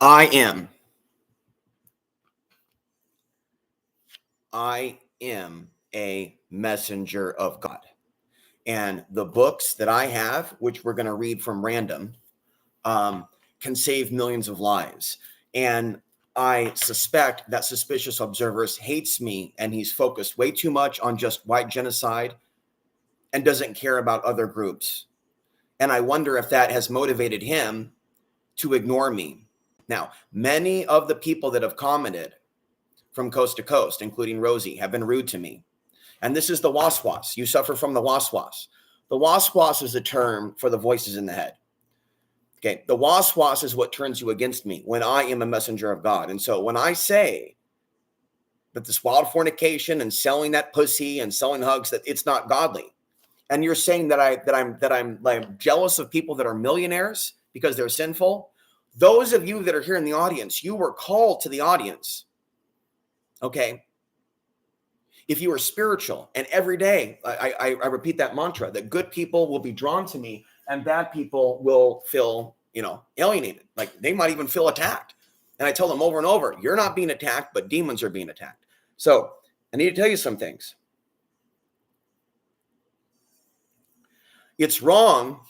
I am a messenger of God. And the books that I have, which we're going to read from random, can save millions of lives. And I suspect that Suspicious Observers hates me, and he's focused way too much on just white genocide and doesn't care about other groups. And I wonder if that has motivated him to ignore me. Now, many of the people that have commented from coast to coast, including Rosie, have been rude to me. And this is the waswas. You suffer from the waswas. The waswas is a term for the voices in the head. Okay, the waswas is what turns you against me when I am a messenger of God. And so when I say that this wild fornication and selling that pussy and selling hugs, that it's not godly, and you're saying that I'm like jealous of people that are millionaires because they're sinful, those of you that are here in the audience, you were called to the audience. Okay. If you are spiritual, and every day I repeat that mantra, that good people will be drawn to me and bad people will feel, alienated. Like they might even feel attacked. And I tell them over and over, you're not being attacked, but demons are being attacked. So I need to tell you some things. It's wrong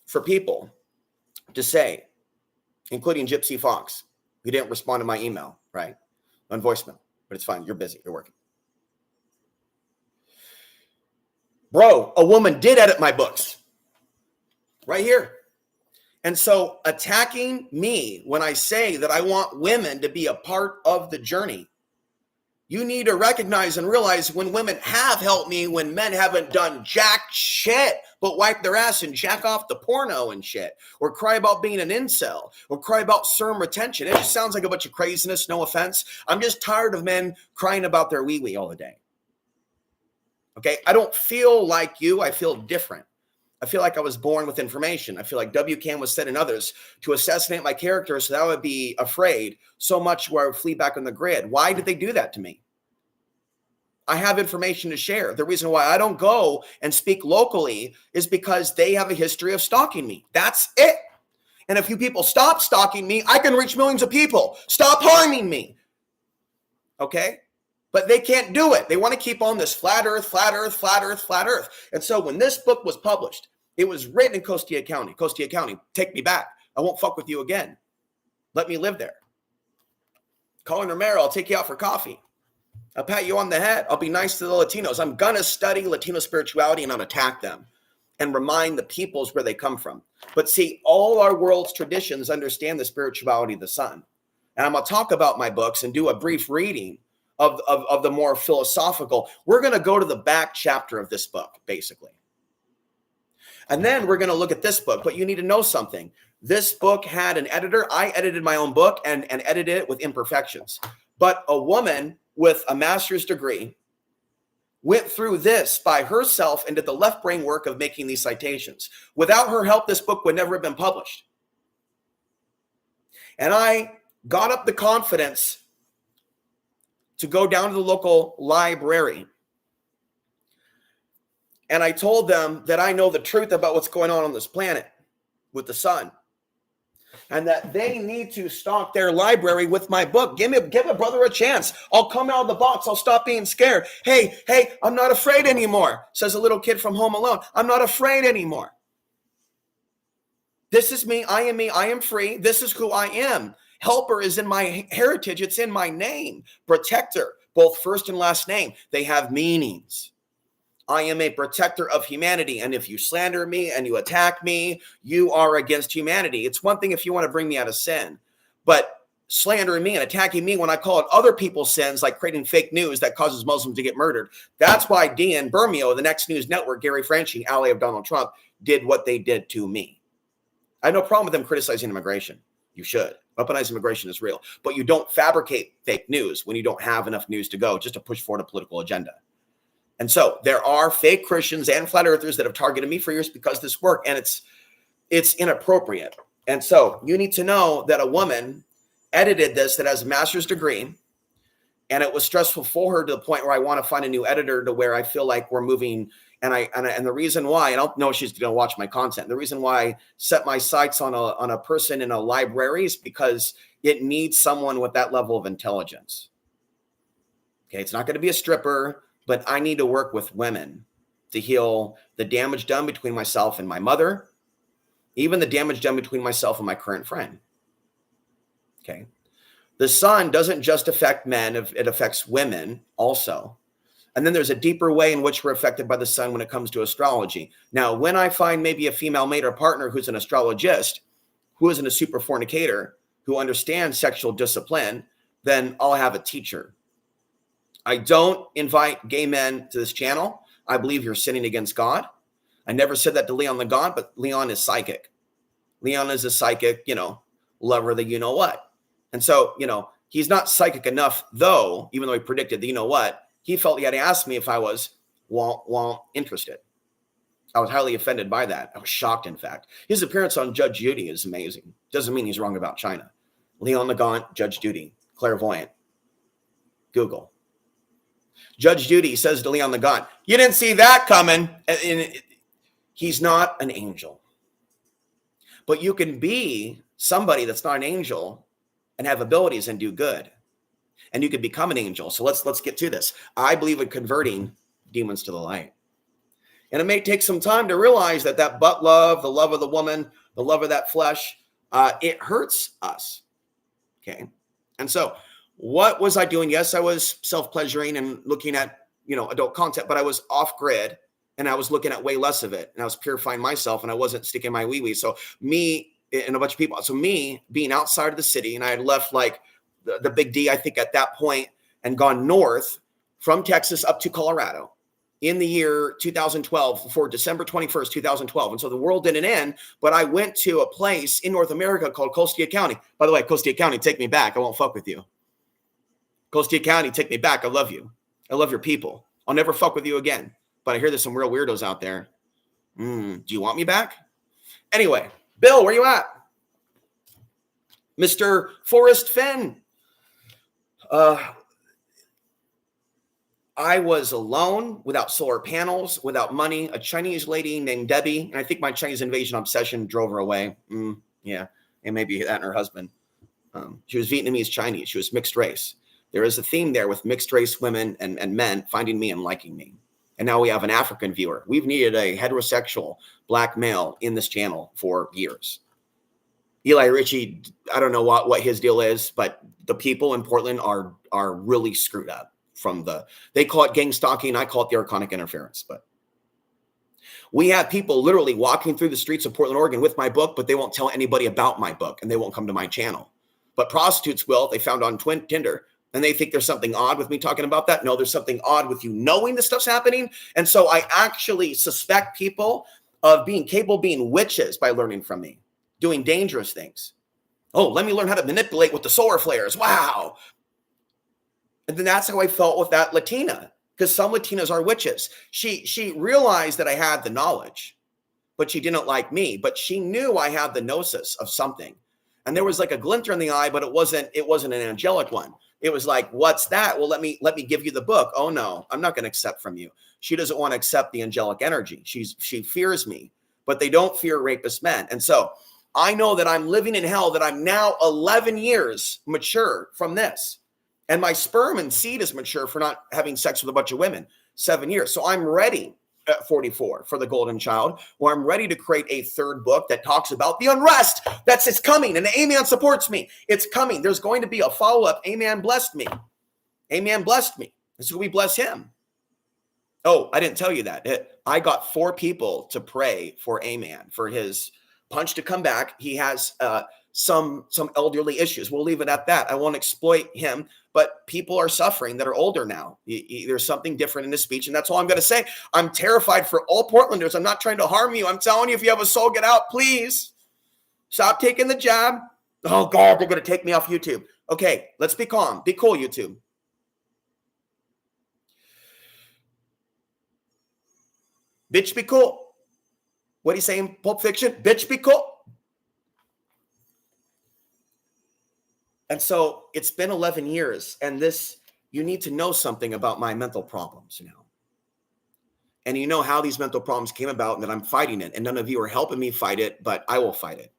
for people to say, including Gypsy Fox, you didn't respond to my email, right? On voicemail, but it's fine. You're busy. You're working. Bro, a woman did edit my books right here. And so attacking me when I say that I want women to be a part of the journey, you need to recognize and realize when women have helped me, when men haven't done jack shit, but wipe their ass and jack off the porno and shit, or cry about being an incel, or cry about CERM retention. It just sounds like a bunch of craziness, no offense. I'm just tired of men crying about their wee-wee all the day. Okay, I don't feel like you. I feel different. I feel like I was born with information. I feel like WCAM was sent in others to assassinate my character so that I would be afraid so much where I would flee back on the grid. Why did they do that to me? I have information to share. The reason why I don't go and speak locally is because they have a history of stalking me. That's it. And if you people stop stalking me, I can reach millions of people. Stop harming me. Okay? But they can't do it. They want to keep on this flat earth, flat earth, flat earth, flat earth. And so when this book was published, it was written in Costia County. Costia County, take me back. I won't fuck with you again. Let me live there. Colin Romero, I'll take you out for coffee. I'll pat you on the head. I'll be nice to the Latinos. I'm going to study Latino spirituality and I'm going to attack them and remind the peoples where they come from. But see, all our world's traditions understand the spirituality of the sun. And I'm going to talk about my books and do a brief reading of the more philosophical. We're going to go to the back chapter of this book, basically. And then we're going to look at this book. But you need to know something. This book had an editor. I edited my own book and edited it with imperfections. But a woman with a master's degree went through this by herself and did the left brain work of making these citations. Without her help, this book would never have been published. And I got up the confidence to go down to the local library. And I told them that I know the truth about what's going on this planet with the sun. And that they need to stock their library with my book. Give a brother a chance. I'll come out of the box. I'll stop being scared. Hey, I'm not afraid anymore, says a little kid from Home Alone. I'm not afraid anymore. This is me. I am free. This is who I am. Helper is in my heritage. It's in my name. Protector, both first and last name. They have meanings. I am a protector of humanity. And if you slander me and you attack me, you are against humanity. It's one thing if you want to bring me out of sin, but slandering me and attacking me when I call it other people's sins, like creating fake news that causes Muslims to get murdered. That's why Dyan Bermo, the Next News Network, Gary Franchi, ally of Donald Trump, did what they did to me. I have no problem with them criticizing immigration. You should. Weaponized immigration is real. But you don't fabricate fake news when you don't have enough news to go just to push forward a political agenda. And so there are fake Christians and flat earthers that have targeted me for years because of this work, and it's inappropriate. And so you need to know that a woman edited this that has a master's degree, and it was stressful for her to the point where I want to find a new editor to where I feel like we're moving And the reason why, I don't know if she's going to watch my content. The reason why I set my sights on a person in a library is because it needs someone with that level of intelligence. Okay, it's not going to be a stripper, but I need to work with women to heal the damage done between myself and my mother, even the damage done between myself and my current friend. Okay, the sun doesn't just affect men; it affects women also. And then there's a deeper way in which we're affected by the sun when it comes to astrology. Now, when I find maybe a female mate or partner who's an astrologist, who isn't a super fornicator, who understands sexual discipline, then I'll have a teacher. I don't invite gay men to this channel. I believe you're sinning against God. I never said that to Leon the God, but Leon is psychic. Leon is a psychic, lover of the you-know-what. And so, he's not psychic enough, though, even though he predicted the you-know-what. He felt he had to ask me if I was interested. I was highly offended by that. I was shocked, in fact. His appearance on Judge Judy is amazing. Doesn't mean he's wrong about China. Leon the Gaunt, Judge Judy, clairvoyant. Google. Judge Judy says to Leon the Gaunt, you didn't see that coming. And he's not an angel. But you can be somebody that's not an angel and have abilities and do good. And you could become an angel. So let's get to this. I believe in converting demons to the light. And it may take some time to realize that butt love, the love of the woman, the love of that flesh, it hurts us. Okay. And so what was I doing? Yes, I was self-pleasuring and looking at, adult content, but I was off grid and I was looking at way less of it. And I was purifying myself and I wasn't sticking my wee-wee. So me and a bunch of people, me being outside of the city, and I had left like the big D, I think at that point, and gone north from Texas up to Colorado in the year 2012 for December 21st, 2012. And so the world didn't end, but I went to a place in North America called Costilla County. By the way, Costilla County, take me back. I won't fuck with you. Costilla County, take me back. I love you. I love your people. I'll never fuck with you again. But I hear there's some real weirdos out there. Do you want me back? Anyway, Bill, where you at? Mr. Forrest Fenn. I was alone, without solar panels, without money, a Chinese lady named Debbie. And I think my Chinese invasion obsession drove her away. Yeah. And maybe that and her husband. She was Vietnamese Chinese. She was mixed race. There is a theme there with mixed race women and men finding me and liking me. And now we have an African viewer. We've needed a heterosexual black male in this channel for years. Eli Ritchie, I don't know what his deal is, but the people in Portland are really screwed up they call it gang stalking. I call it the archonic interference. But we have people literally walking through the streets of Portland, Oregon with my book, but they won't tell anybody about my book and they won't come to my channel. But prostitutes will. They found on Tinder and they think there's something odd with me talking about that. No, there's something odd with you knowing this stuff's happening. And so I actually suspect people of being capable of being witches by learning from me, doing dangerous things. Oh, let me learn how to manipulate with the solar flares. Wow. And then that's how I felt with that Latina, because some Latinas are witches. She realized that I had the knowledge, but she didn't like me. But she knew I had the gnosis of something. And there was like a glinter in the eye, but it wasn't an angelic one. It was like, what's that? Well, let me give you the book. Oh no, I'm not going to accept from you. She doesn't want to accept the angelic energy. She fears me, but they don't fear rapist men. And so I know that I'm living in hell, that I'm now 11 years mature from this. And my sperm and seed is mature for not having sex with a bunch of women, 7 years. So I'm ready at 44 for the golden child, where I'm ready to create a third book that talks about the unrest. It's coming. And the Amen supports me. It's coming. There's going to be a follow-up. Amen blessed me. Amen blessed me. And so we bless him. Oh, I didn't tell you that. I got 4 people to pray for Amen, for his punch to come back. He has some elderly issues. We'll leave it at that. I won't exploit him, but people are suffering that are older now. There's something different in his speech, and that's all I'm going to say. I'm terrified for all Portlanders. I'm not trying to harm you. I'm telling you, if you have a soul, get out, please. Stop taking the jab. Oh, God, they're going to take me off YouTube. Okay, let's be calm. Be cool, YouTube. Bitch, be cool. What are you saying, Pulp Fiction? Bitch, be cool. And so it's been 11 years, and you need to know something about my mental problems now. And you know how these mental problems came about and that I'm fighting it. And none of you are helping me fight it, but I will fight it.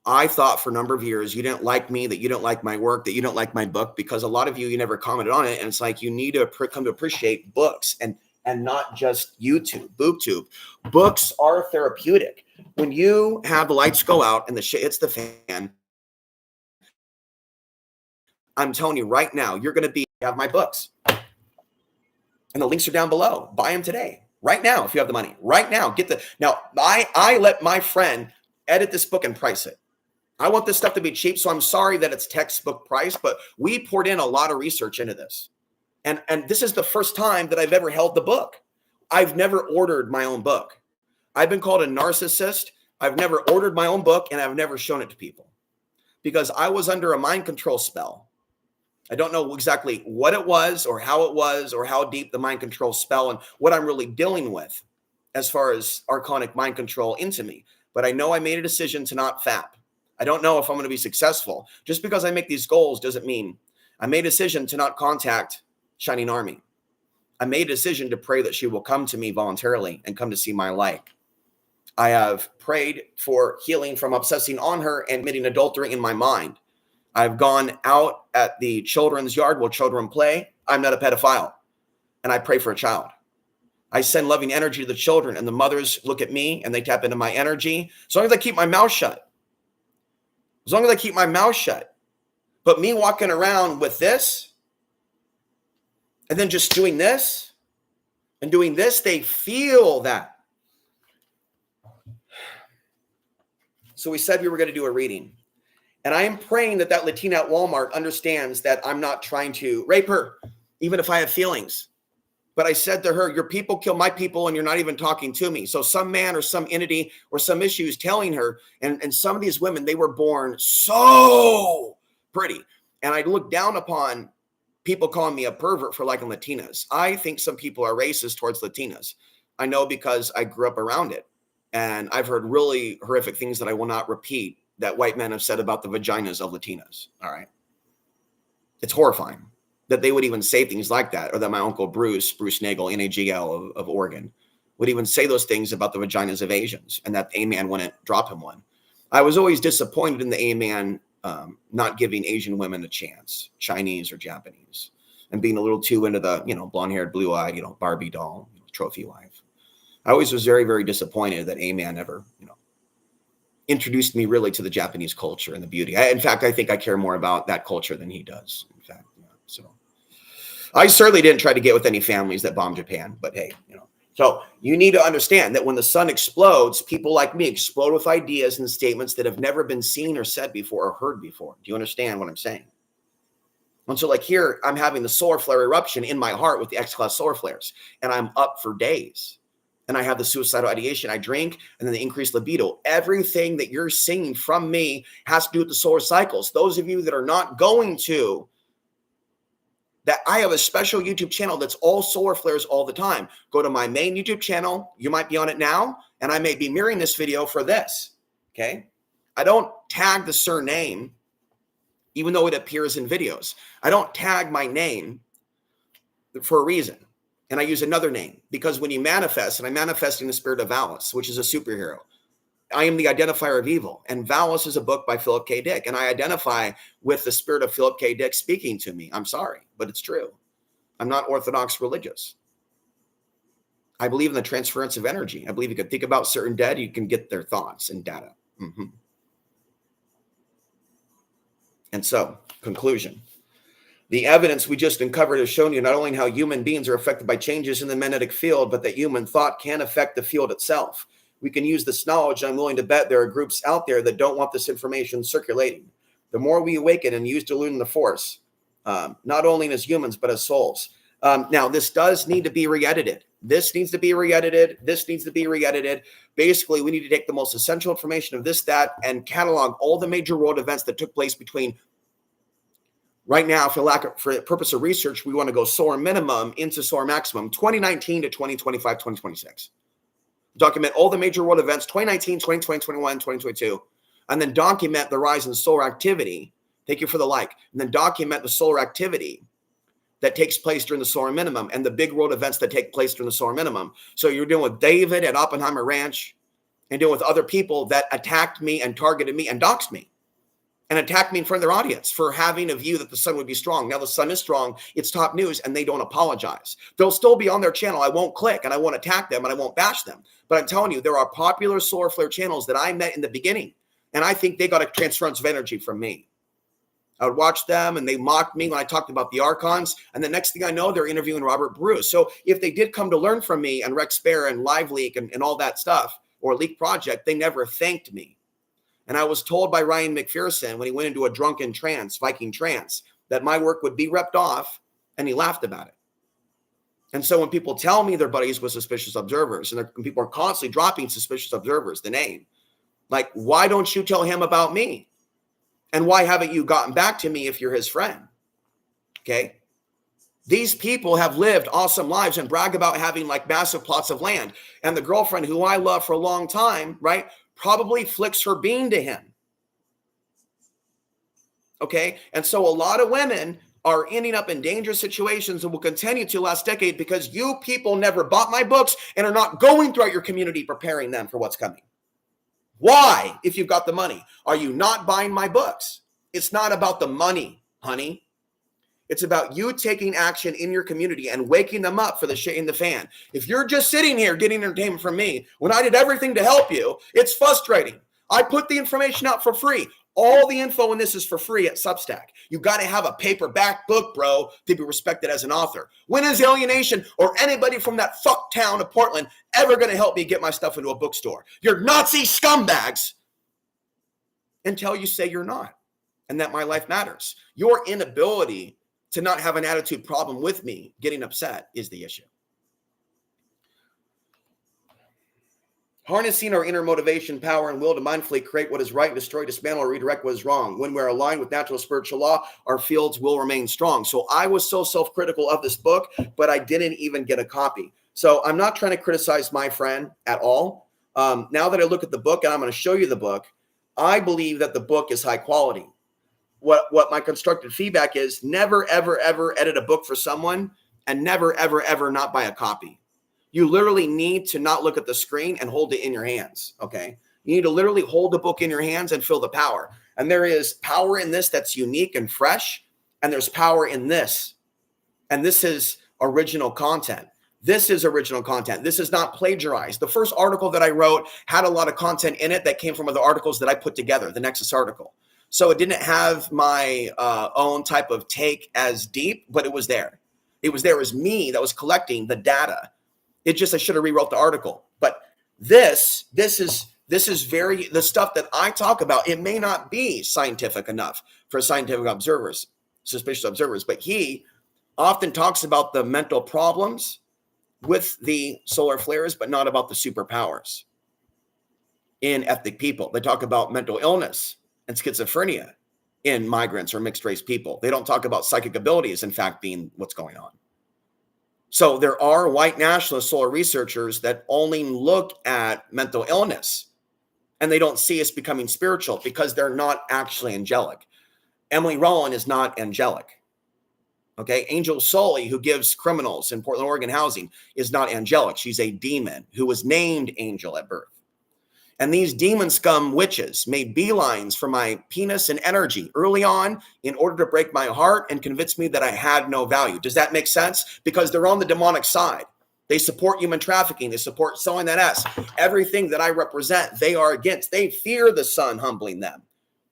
I thought for a number of years you didn't like me, that you don't like my work, that you don't like my book, because a lot of you never commented on it. And it's like, you need to come to appreciate books and not just YouTube, BookTube. Books are therapeutic. When you have the lights go out and the shit hits the fan, I'm telling you right now, you're going to have my books. And the links are down below. Buy them today. Right now, if you have the money. Right now, Now, I let my friend edit this book and price it. I want this stuff to be cheap, so I'm sorry that it's textbook price, but we poured in a lot of research into this. And this is the first time that I've ever held the book. I've never ordered my own book. I've been called a narcissist. I've never ordered my own book, and I've never shown it to people because I was under a mind control spell. I don't know exactly what it was or how deep the mind control spell and what I'm really dealing with as far as archonic mind control into me. But I know I made a decision to not fap. I don't know if I'm going to be successful. Just because I make these goals doesn't mean. I made a decision to not contact Shining Army. I made a decision to pray that she will come to me voluntarily and come to see my light. I have prayed for healing from obsessing on her and committing adultery in my mind. I've gone out at the children's yard where children play. I'm not a pedophile. And I pray for a child. I send loving energy to the children, and the mothers look at me and they tap into my energy. As long as I keep my mouth shut. As long as I keep my mouth shut. But me walking around with this and then just doing this and doing this, they feel that. So we said we were going to do a reading. And I am praying that Latina at Walmart understands that I'm not trying to rape her, even if I have feelings. But I said to her, your people kill my people and you're not even talking to me. So some man or some entity or some issue is telling her, and some of these women, they were born so pretty. And I look down upon people calling me a pervert for liking Latinas. I think some people are racist towards Latinas. I know because I grew up around it. And I've heard really horrific things that I will not repeat that white men have said about the vaginas of Latinas. All right. It's horrifying that they would even say things like that, or that my uncle Bruce Nagel, NAGL of Oregon, would even say those things about the vaginas of Asians, and that A man wouldn't drop him one. I was always disappointed in the A man not giving Asian women a chance, Chinese or Japanese, and being a little too into the, blonde-haired, blue-eyed, Barbie doll, trophy wife. I always was very, very disappointed that A man never, introduced me really to the Japanese culture and the beauty. In fact, I think I care more about that culture than he does. In fact, so I certainly didn't try to get with any families that bombed Japan, but hey, So you need to understand that when the sun explodes, people like me explode with ideas and statements that have never been seen or said before or heard before. Do you understand what I'm saying? And so like here, I'm having the solar flare eruption in my heart with the X-class solar flares, and I'm up for days. And I have the suicidal ideation. I drink, and then the increased libido. Everything that you're seeing from me has to do with the solar cycles. Those of you that are not going to, that I have a special YouTube channel that's all solar flares all the time. Go to my main YouTube channel. You might be on it now, and I may be mirroring this video for this, okay? I don't tag the surname, even though it appears in videos. I don't tag my name for a reason. And I use another name because when you manifest, and I'm manifesting the spirit of Valis, which is a superhero, I am the identifier of evil. And Valis is a book by Philip K. Dick. And I identify with the spirit of Philip K. Dick speaking to me. I'm sorry, but it's true. I'm not Orthodox religious. I believe in the transference of energy. I believe you can think about certain dead, you can get their thoughts and data. And so, conclusion. The evidence we just uncovered has shown you not only how human beings are affected by changes in the magnetic field, but that human thought can affect the field itself. We can use this knowledge. I'm willing to bet there are groups out there that don't want this information circulating. The more we awaken and use diluting the force, not only as humans, but as souls. Now, this does need to be re-edited. This needs to be re-edited. This needs to be re-edited. Basically, we need to take the most essential information of this, that, and catalog all the major world events that took place between. Right now, for the purpose of research, we want to go solar minimum into solar maximum, 2019 to 2025, 2026. Document all the major world events, 2019, 2020, 2021, 2022, and then document the rise in solar activity. Thank you for the like. And then document the solar activity that takes place during the solar minimum and the big world events that take place during the solar minimum. So you're dealing with David at Oppenheimer Ranch and dealing with other people that attacked me and targeted me and doxed me and attacked me in front of their audience for having a view that the sun would be strong. Now the sun is strong. It's top news, and they don't apologize. They'll still be on their channel. I won't click, and I won't attack them, and I won't bash them. But I'm telling you, there are popular solar flare channels that I met in the beginning, and I think they got a transference of energy from me. I would watch them, and they mocked me when I talked about the archons. And the next thing I know, they're interviewing Robert Bruce. So if they did come to learn from me and Rex Bear and Live Leak and all that stuff, or Leak Project, they never thanked me. And I was told by Ryan McPherson when he went into a drunken trance, Viking trance, that my work would be ripped off, and he laughed about it. And so when people tell me they're buddies with suspicious observers, and people are constantly dropping suspicious observers, the name, like, why don't you tell him about me? And why haven't you gotten back to me if you're his friend? Okay. These people have lived awesome lives and brag about having like massive plots of land. And the girlfriend who I love for a long time, right, probably flicks her bean to him. Okay. And so a lot of women are ending up in dangerous situations and will continue to last decade because you people never bought my books and are not going throughout your community preparing them for what's coming. Why, if you've got the money, are you not buying my books? It's not about the money, honey. It's about you taking action in your community and waking them up for the shit in the fan. If you're just sitting here getting entertainment from me, when I did everything to help you, it's frustrating. I put the information out for free. All the info in this is for free at Substack. You got to have a paperback book, bro, to be respected as an author. When is Alienation or anybody from that fuck town of Portland ever going to help me get my stuff into a bookstore? You're Nazi scumbags until you say you're not and that my life matters. Your inability to not have an attitude problem with me getting upset is the issue. Harnessing our inner motivation, power, and will to mindfully create what is right, destroy, dismantle, or redirect what is wrong. When we're aligned with natural spiritual law, our fields will remain strong. So I was so self-critical of this book, but I didn't even get a copy. So I'm not trying to criticize my friend at all. Now that I look at the book, and I'm going to show you the book, I believe that the book is high quality. What my constructive feedback is, never, ever, ever edit a book for someone and never, ever, ever not buy a copy. You literally need to not look at the screen and hold it in your hands, okay? You need to literally hold the book in your hands and feel the power. And there is power in this that's unique and fresh, and there's power in this. And this is original content. This is original content. This is not plagiarized. The first article that I wrote had a lot of content in it that came from other articles that I put together, the Nexus article. So it didn't have my own type of take as deep, but it was there. It was there as me that was collecting the data. It just, I should have rewrote the article. But this is very, the stuff that I talk about, it may not be scientific enough for scientific observers, suspicious observers, but he often talks about the mental problems with the solar flares, but not about the superpowers in ethnic people. They talk about mental illness and schizophrenia in migrants or mixed race people. They don't talk about psychic abilities, in fact, being what's going on. So there are white nationalist solar researchers that only look at mental illness and they don't see us becoming spiritual because they're not actually angelic. Emily Rowan is not angelic. Okay. Angel Sully, who gives criminals in Portland, Oregon housing, is not angelic. She's a demon who was named Angel at birth. And these demon scum witches made beelines for my penis and energy early on in order to break my heart and convince me that I had no value. Does that make sense? Because they're on the demonic side. They support human trafficking. They support selling that ass. Everything that I represent, they are against. They fear the sun humbling them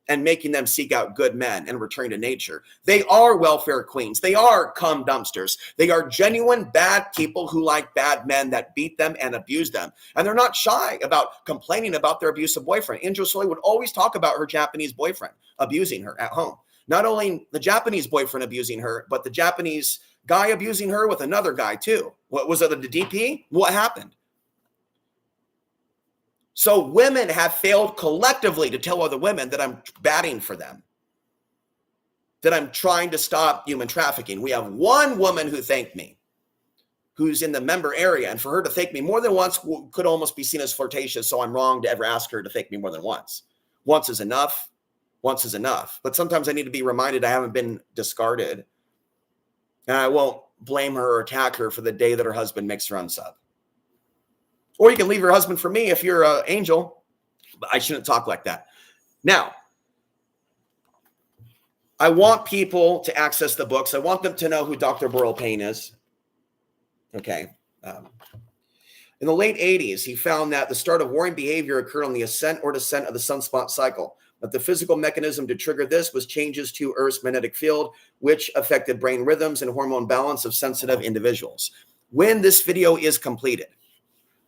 and making them seek out good men and return to nature. They are welfare queens. They are cum dumpsters. They are genuine bad people who like bad men that beat them and abuse them. And they're not shy about complaining about their abusive boyfriend. Angel Soy would always talk about her Japanese boyfriend abusing her at home. Not only the Japanese boyfriend abusing her, but the Japanese guy abusing her with another guy too. What was it, the DP? What happened? So women have failed collectively to tell other women that I'm batting for them, that I'm trying to stop human trafficking. We have one woman who thanked me, who's in the member area. And for her to thank me more than once could almost be seen as flirtatious. So I'm wrong to ever ask her to thank me more than once. Once is enough. Once is enough. But sometimes I need to be reminded I haven't been discarded. And I won't blame her or attack her for the day that her husband makes her unsub. Or you can leave your husband for me if you're an angel. But I shouldn't talk like that. Now, I want people to access the books. I want them to know who Dr. Burl Payne is. Okay. In the late 80s, he found that the start of warring behavior occurred on the ascent or descent of the sunspot cycle. But the physical mechanism to trigger this was changes to Earth's magnetic field, which affected brain rhythms and hormone balance of sensitive individuals. When this video is completed,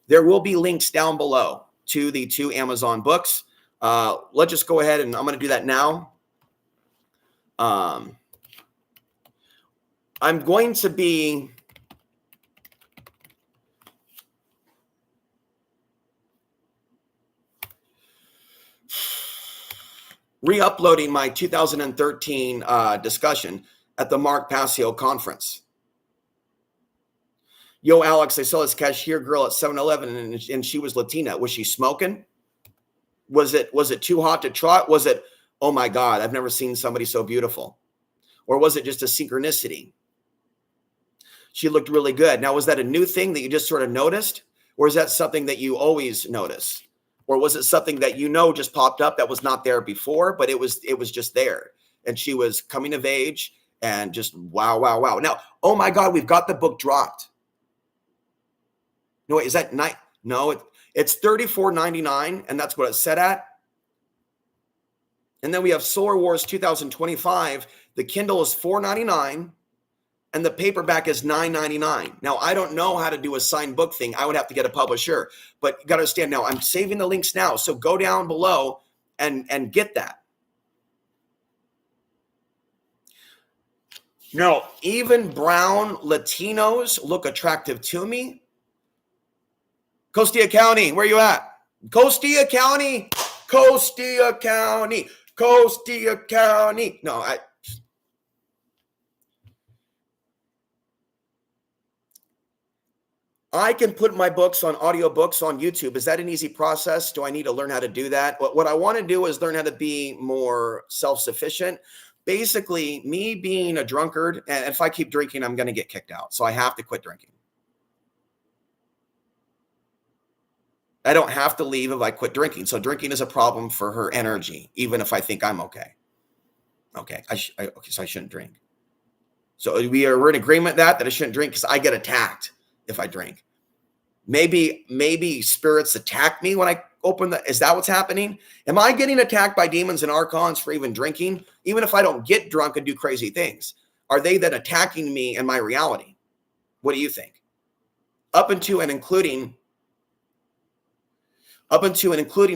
there will be links down below to the 2 Amazon books. Let's just go ahead and I'm going to do that now. I'm going to be re-uploading my 2013 discussion at the Mark Passio conference. Yo, Alex, I saw this cashier girl at 7-Eleven and she was Latina. Was she smoking? Was it too hot to trot? Was it, oh my God, I've never seen somebody so beautiful? Or was it just a synchronicity? She looked really good. Now, was that a new thing that you just sort of noticed? Or is that something that you always notice? Or was it something that just popped up that was not there before, but it was just there? And she was coming of age and just wow, wow, wow. Now, oh my God, we've got the book dropped. No, wait, is that night? No, it's $34.99, and that's what it's set at. And then we have Solar Wars 2025. The Kindle is $4.99. And the paperback is $9.99. Now, I don't know how to do a signed book thing. I would have to get a publisher. But you got to understand now, I'm saving the links now. So go down below and get that. No, even brown Latinos look attractive to me. Costia County, where you at? Costia County, Costia County, Costia County. No, I can put my books on audiobooks on YouTube. Is that an easy process? Do I need to learn how to do that? What I want to do is learn how to be more self-sufficient. Basically, me being a drunkard, and if I keep drinking, I'm going to get kicked out. So I have to quit drinking. I don't have to leave if I quit drinking. So drinking is a problem for her energy, even if I think I'm okay. Okay, so I shouldn't drink. So we're in agreement that I shouldn't drink because I get attacked if I drink. Maybe spirits attack me when I open is that what's happening? Am I getting attacked by demons and archons for even drinking? Even if I don't get drunk and do crazy things, are they then attacking me in my reality? What do you think? Up into and including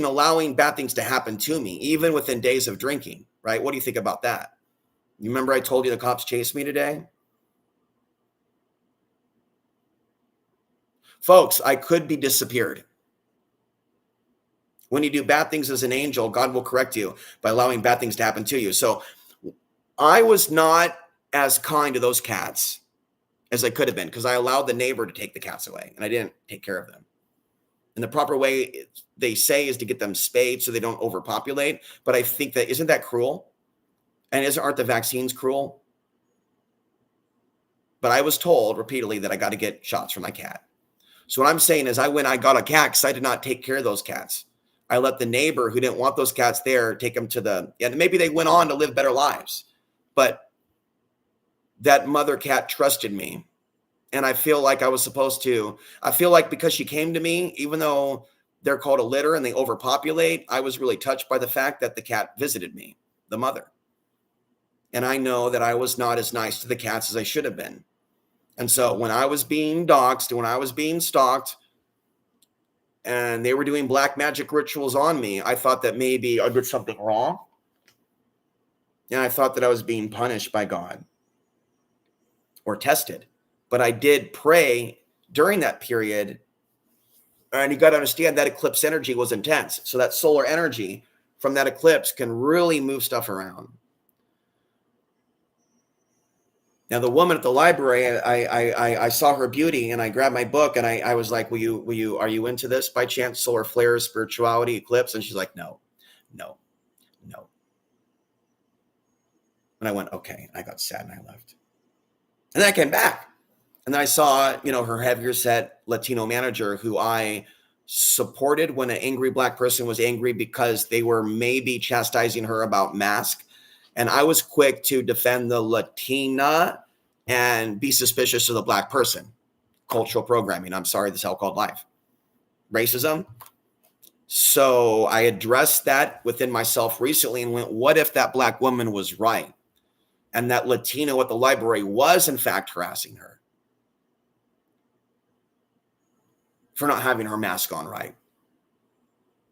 allowing bad things to happen to me, even within days of drinking, right? What do you think about that? You remember I told you the cops chased me today? Folks, I could be disappeared. When you do bad things as an angel, God will correct you by allowing bad things to happen to you. So I was not as kind to those cats as I could have been because I allowed the neighbor to take the cats away and I didn't take care of them. And the proper way they say is to get them spayed so they don't overpopulate. But I think that isn't that cruel? And aren't the vaccines cruel? But I was told repeatedly that I got to get shots for my cat. So what I'm saying is I got a cat because I did not take care of those cats. I let the neighbor who didn't want those cats there take them and maybe they went on to live better lives. But that mother cat trusted me. And I feel like I feel like because she came to me, even though they're called a litter and they overpopulate, I was really touched by the fact that the cat visited me, the mother. And I know that I was not as nice to the cats as I should have been. And so when I was being doxxed, when I was being stalked, and they were doing black magic rituals on me, I thought that maybe I did something wrong. And I thought that I was being punished by God or tested. But I did pray during that period. And you got to understand that eclipse energy was intense. So that solar energy from that eclipse can really move stuff around. Now, the woman at the library, I saw her beauty and I grabbed my book and I was like, are you into this by chance? Solar flares, spirituality, eclipse? And she's like, no. And I went, okay. And I got sad and I left. And then I came back and then I saw, her heavier set Latino manager who I supported when an angry Black person was angry because they were maybe chastising her about mask. And I was quick to defend the Latina and be suspicious of the Black person. Cultural programming. I'm sorry, this hell called life. Racism. So I addressed that within myself recently and went, what if that Black woman was right? And that Latino at the library was in fact harassing her for not having her mask on right.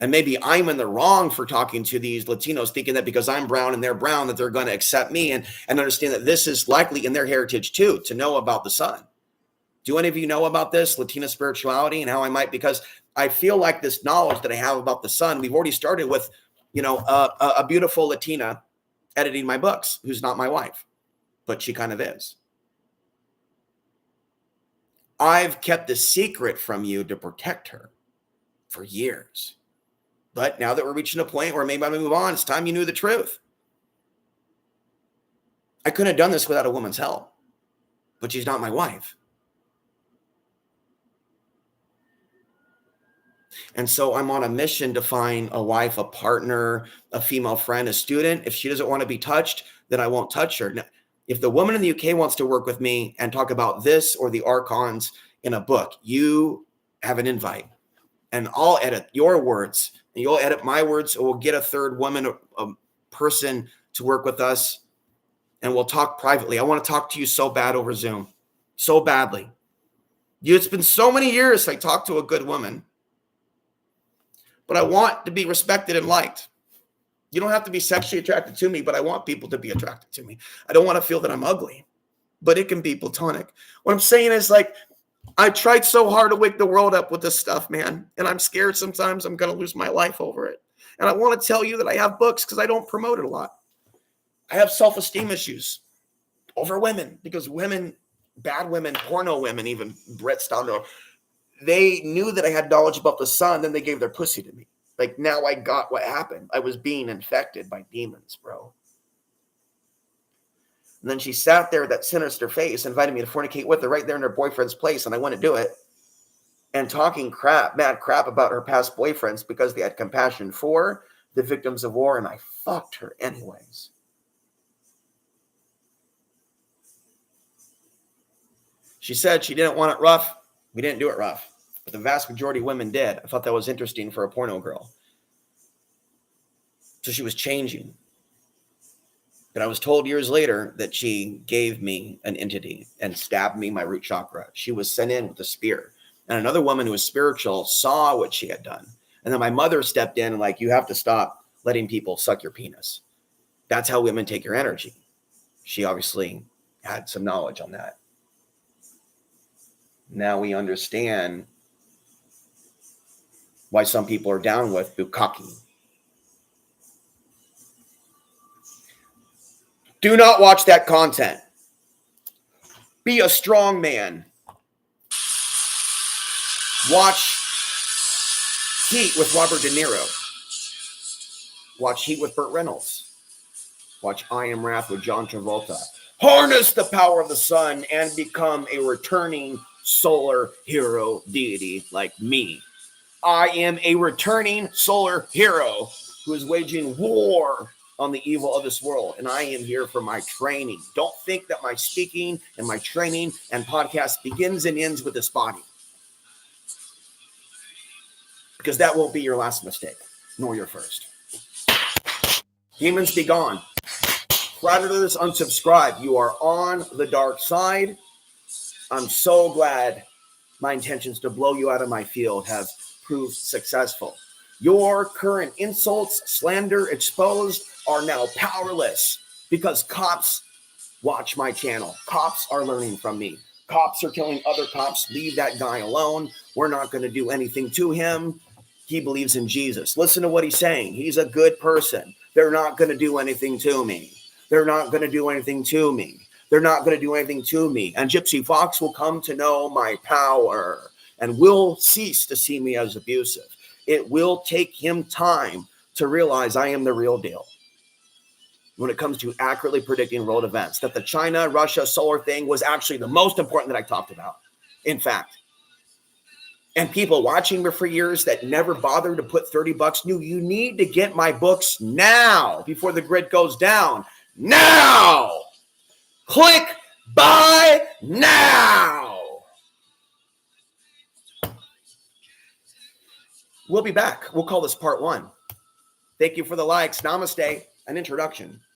And maybe I'm in the wrong for talking to these Latinos, thinking that because I'm brown and they're brown, that they're going to accept me and understand that this is likely in their heritage too, to know about the sun. Do any of you know about this, Latina spirituality, and how I might, because I feel like this knowledge that I have about the sun, we've already started with, a beautiful Latina editing my books, who's not my wife, but she kind of is. I've kept the secret from you to protect her for years. But now that we're reaching a point where maybe I move on, it's time you knew the truth. I couldn't have done this without a woman's help, but she's not my wife. And so I'm on a mission to find a wife, a partner, a female friend, a student. If she doesn't want to be touched, then I won't touch her. Now, if the woman in the UK wants to work with me and talk about this or the archons in a book, you have an invite. And I'll edit your words and you'll edit my words. And we'll get a third woman, a person to work with us. And we'll talk privately. I want to talk to you so bad over Zoom. So badly. It's been so many years I talked to a good woman. But I want to be respected and liked. You don't have to be sexually attracted to me, but I want people to be attracted to me. I don't want to feel that I'm ugly, but it can be platonic. What I'm saying is, I tried so hard to wake the world up with this stuff, man. And I'm scared sometimes I'm going to lose my life over it. And I want to tell you that I have books because I don't promote it a lot. I have self-esteem issues over women because women, bad women, porno women, even Brett Stondor, they knew that I had knowledge about the sun, then they gave their pussy to me. Now I got what happened. I was being infected by demons, bro. And then she sat there with that sinister face, invited me to fornicate with her right there in her boyfriend's place, and I went to do it. And talking mad crap about her past boyfriends because they had compassion for the victims of war, and I fucked her anyways. She said she didn't want it rough. We didn't do it rough. But the vast majority of women did. I thought that was interesting for a porno girl. So she was changing. But I was told years later that she gave me an entity and stabbed me my root chakra. She was sent in with a spear. And another woman who was spiritual saw what she had done. And then my mother stepped in and you have to stop letting people suck your penis. That's how women take your energy. She obviously had some knowledge on that. Now we understand why some people are down with bukkake. Do not watch that content. Be a strong man. Watch Heat with Robert De Niro. Watch Heat with Burt Reynolds. Watch I Am Wrath with John Travolta. Harness the power of the sun and become a returning solar hero deity like me. I am a returning solar hero who is waging war on the evil of this world, and I am here for my training. Don't think that my speaking and my training and podcast begins and ends with this body, because that won't be your last mistake, nor your first. Demons be gone. Predators unsubscribe. You are on the dark side. I'm so glad my intentions to blow you out of my field have proved successful. Your current insults, slander, exposed are now powerless because cops watch my channel. Cops are learning from me. Cops are telling other cops, leave that guy alone. We're not going to do anything to him. He believes in Jesus. Listen to what he's saying. He's a good person. They're not going to do anything to me. They're not going to do anything to me. They're not going to do anything to me. And Gypsy Fox will come to know my power and will cease to see me as abusive. It will take him time to realize I am the real deal. when it comes to accurately predicting world events, that the China, Russia, solar thing was actually the most important that I talked about, in fact. And people watching me for years that never bothered to put $30 new, you need to get my books now before the grid goes down. Now! Click buy now! We'll be back. We'll call this part 1. Thank you for the likes. Namaste. An introduction.